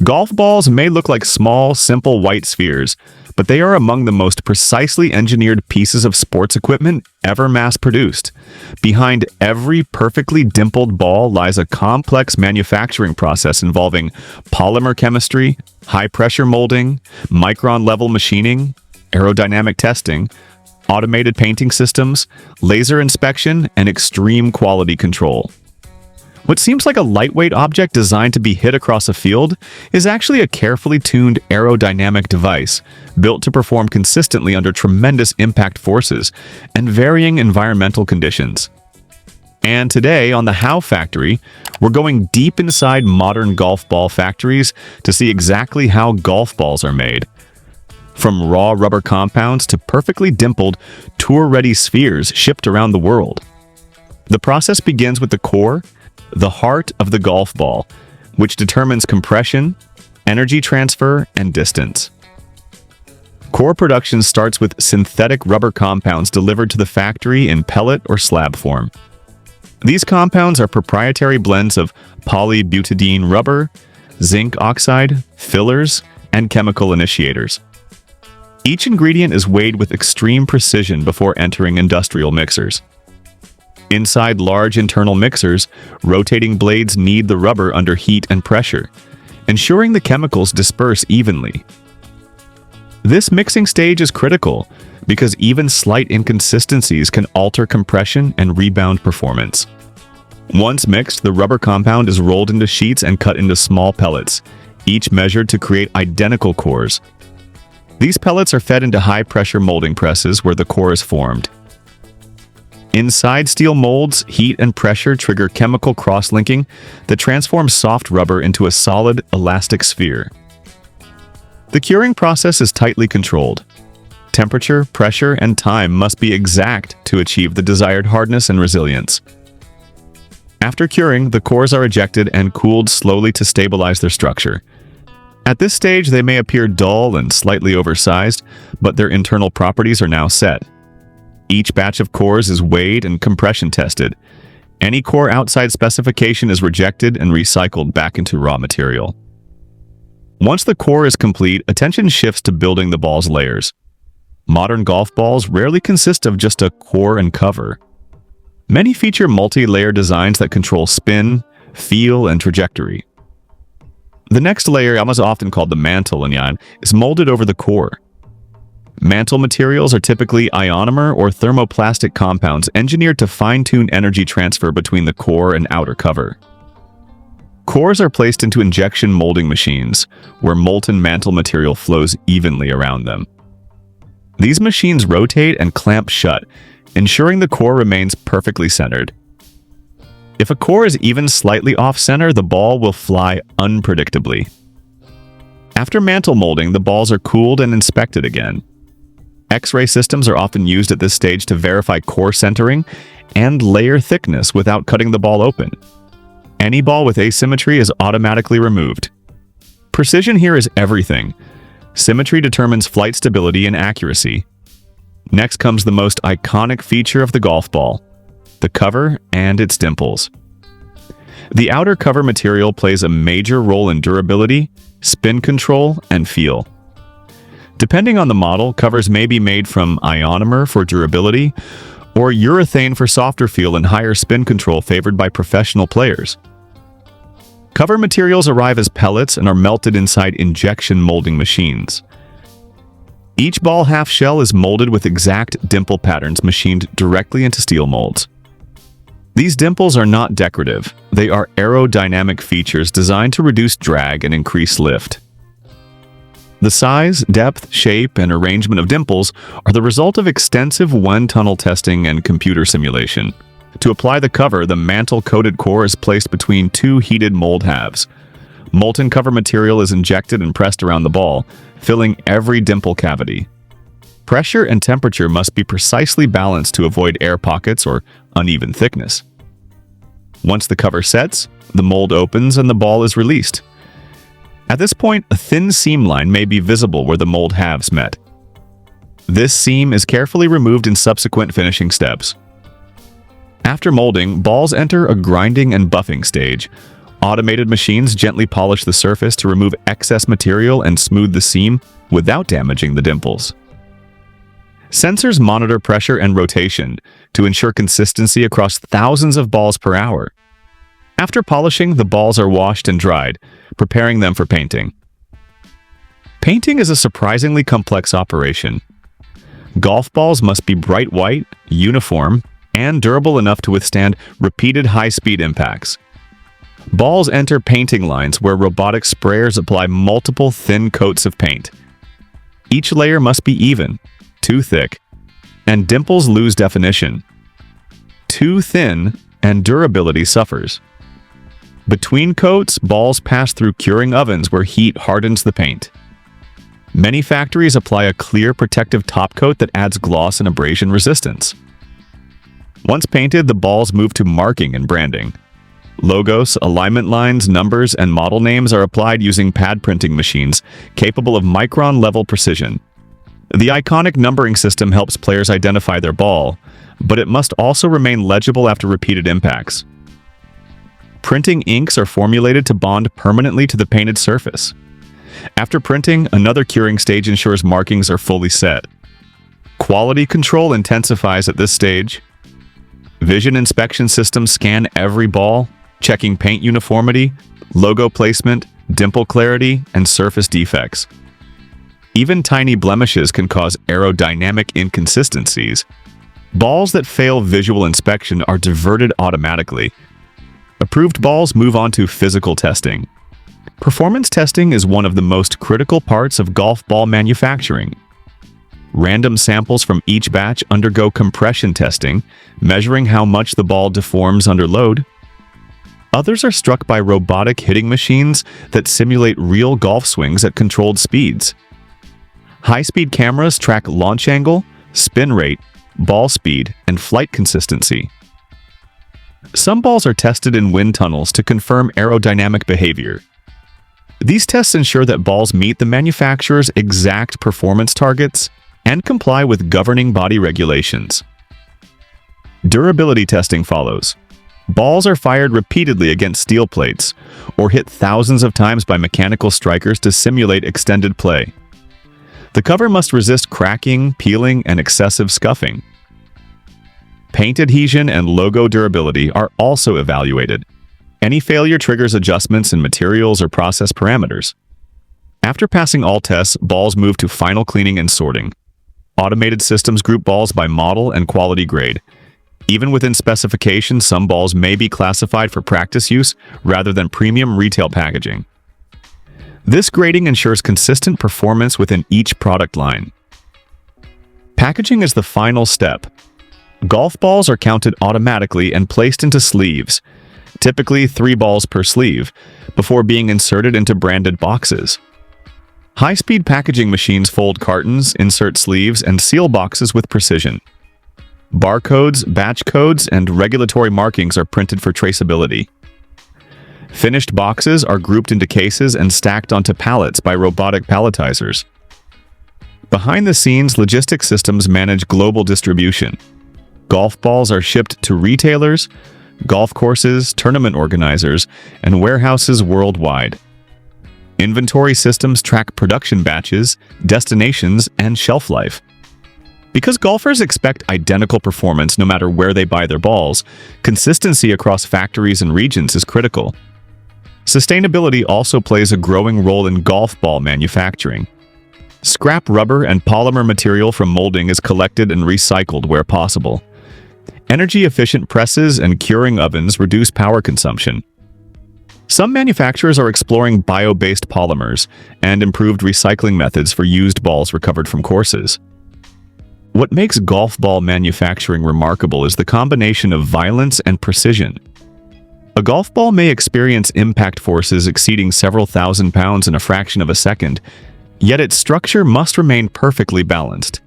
Golf balls may look like small, simple white spheres, but they are among the most precisely engineered pieces of sports equipment ever mass-produced. Behind every perfectly dimpled ball lies a complex manufacturing process involving polymer chemistry, high-pressure molding, micron-level machining, aerodynamic testing, automated painting systems, laser inspection, and extreme quality control. What seems like a lightweight object designed to be hit across a field is actually a carefully tuned aerodynamic device built to perform consistently under tremendous impact forces and varying environmental conditions. And today on the How Factory, we're going deep inside modern golf ball factories to see exactly how golf balls are made. From raw rubber compounds to perfectly dimpled, tour-ready spheres shipped around the world. The process begins with the core, the heart of the golf ball, which determines compression, energy transfer, and distance. Core production starts with synthetic rubber compounds delivered to the factory in pellet or slab form. These compounds are proprietary blends of polybutadiene rubber, zinc oxide, fillers, and chemical initiators. Each ingredient is weighed with extreme precision before entering industrial mixers. Inside large internal mixers, rotating blades knead the rubber under heat and pressure, ensuring the chemicals disperse evenly. This mixing stage is critical because even slight inconsistencies can alter compression and rebound performance. Once mixed, the rubber compound is rolled into sheets and cut into small pellets, each measured to create identical cores. These pellets are fed into high-pressure molding presses where the core is formed. Inside steel molds, heat and pressure trigger chemical cross-linking that transforms soft rubber into a solid, elastic sphere. The curing process is tightly controlled. Temperature, pressure, and time must be exact to achieve the desired hardness and resilience. After curing, the cores are ejected and cooled slowly to stabilize their structure. At this stage, they may appear dull and slightly oversized, but their internal properties are now set. Each batch of cores is weighed and compression tested. Any core outside specification is rejected and recycled back into raw material. Once the core is complete, attention shifts to building the ball's layers. Modern golf balls rarely consist of just a core and cover. Many feature multi-layer designs that control spin, feel, and trajectory. The next layer, often called the mantle, is molded over the core. Mantle materials are typically ionomer or thermoplastic compounds engineered to fine-tune energy transfer between the core and outer cover. Cores are placed into injection molding machines, where molten mantle material flows evenly around them. These machines rotate and clamp shut, ensuring the core remains perfectly centered. If a core is even slightly off-center, the ball will fly unpredictably. After mantle molding, the balls are cooled and inspected again. X-ray systems are often used at this stage to verify core centering and layer thickness without cutting the ball open. Any ball with asymmetry is automatically removed. Precision here is everything. Symmetry determines flight stability and accuracy. Next comes the most iconic feature of the golf ball, the cover and its dimples. The outer cover material plays a major role in durability, spin control, and feel. Depending on the model, covers may be made from ionomer for durability or urethane for softer feel and higher spin control favored by professional players. Cover materials arrive as pellets and are melted inside injection molding machines. Each ball half shell is molded with exact dimple patterns machined directly into steel molds. These dimples are not decorative. They are aerodynamic features designed to reduce drag and increase lift. The size, depth, shape, and arrangement of dimples are the result of extensive wind-tunnel testing and computer simulation. To apply the cover, the mantle-coated core is placed between two heated mold halves. Molten cover material is injected and pressed around the ball, filling every dimple cavity. Pressure and temperature must be precisely balanced to avoid air pockets or uneven thickness. Once the cover sets, the mold opens and the ball is released. At this point, a thin seam line may be visible where the mold halves met. This seam is carefully removed in subsequent finishing steps. After molding, balls enter a grinding and buffing stage, Automated machines gently polish the surface to remove excess material and smooth the seam without damaging the dimples. Sensors monitor pressure and rotation to ensure consistency across thousands of balls per hour. After polishing, the balls are washed and dried, preparing them for painting. Painting is a surprisingly complex operation. Golf balls must be bright white, uniform, and durable enough to withstand repeated high-speed impacts. Balls enter painting lines where robotic sprayers apply multiple thin coats of paint. Each layer must be even, too thick, and dimples lose definition. Too thin, and durability suffers. Between coats, balls pass through curing ovens where heat hardens the paint. Many factories apply a clear protective top coat that adds gloss and abrasion resistance. Once painted, the balls move to marking and branding. Logos, alignment lines, numbers, and model names are applied using pad printing machines capable of micron-level precision. The iconic numbering system helps players identify their ball, but it must also remain legible after repeated impacts. Printing inks are formulated to bond permanently to the painted surface. After printing, another curing stage ensures markings are fully set. Quality control intensifies at this stage. Vision inspection systems scan every ball, checking paint uniformity, logo placement, dimple clarity, and surface defects. Even tiny blemishes can cause aerodynamic inconsistencies. Balls that fail visual inspection are diverted automatically. Approved balls move on to physical testing. Performance testing is one of the most critical parts of golf ball manufacturing. Random samples from each batch undergo compression testing, measuring how much the ball deforms under load. Others are struck by robotic hitting machines that simulate real golf swings at controlled speeds. High-speed cameras track launch angle, spin rate, ball speed, and flight consistency. Some balls are tested in wind tunnels to confirm aerodynamic behavior. These tests ensure that balls meet the manufacturer's exact performance targets and comply with governing body regulations. Durability testing follows. Balls are fired repeatedly against steel plates or hit thousands of times by mechanical strikers to simulate extended play. The cover must resist cracking, peeling, and excessive scuffing. Paint adhesion and logo durability are also evaluated. Any failure triggers adjustments in materials or process parameters. After passing all tests, balls move to final cleaning and sorting. Automated systems group balls by model and quality grade. Even within specifications, some balls may be classified for practice use rather than premium retail packaging. This grading ensures consistent performance within each product line. Packaging is the final step. Golf balls are counted automatically and placed into sleeves, typically 3 balls per sleeve, before being inserted into branded boxes. High-speed packaging machines fold cartons, insert sleeves, and seal boxes with precision. Barcodes, batch codes, and regulatory markings are printed for traceability. Finished boxes are grouped into cases and stacked onto pallets by robotic palletizers. Behind the scenes, logistics systems manage global distribution. Golf balls are shipped to retailers, golf courses, tournament organizers, and warehouses worldwide. Inventory systems track production batches, destinations, and shelf life. Because golfers expect identical performance no matter where they buy their balls, consistency across factories and regions is critical. Sustainability also plays a growing role in golf ball manufacturing. Scrap rubber and polymer material from molding is collected and recycled where possible. Energy-efficient presses and curing ovens reduce power consumption. Some manufacturers are exploring bio-based polymers and improved recycling methods for used balls recovered from courses. What makes golf ball manufacturing remarkable is the combination of violence and precision. A golf ball may experience impact forces exceeding several thousand pounds in a fraction of a second, yet its structure must remain perfectly balanced.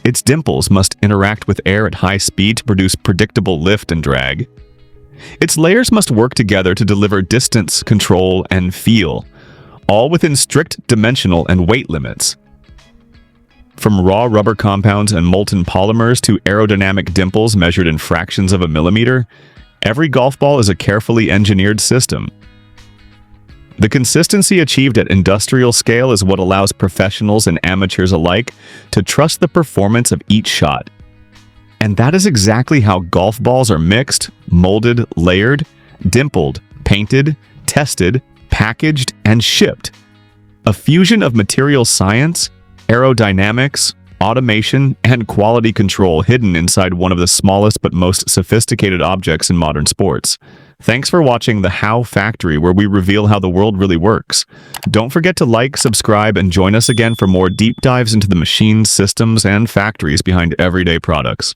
Its dimples must interact with air at high speed to produce predictable lift and drag. Its layers must work together to deliver distance, control, and feel, all within strict dimensional and weight limits. From raw rubber compounds and molten polymers to aerodynamic dimples measured in fractions of a millimeter, Every golf ball is a carefully engineered system. The consistency achieved at industrial scale is what allows professionals and amateurs alike to trust the performance of each shot. And that is exactly how golf balls are mixed, molded, layered, dimpled, painted, tested, packaged, and shipped. A fusion of material science, aerodynamics, automation, and quality control hidden inside one of the smallest but most sophisticated objects in modern sports. Thanks for watching the How Factory, where we reveal how the world really works. Don't forget to like, subscribe, and join us again for more deep dives into the machines, systems, and factories behind everyday products.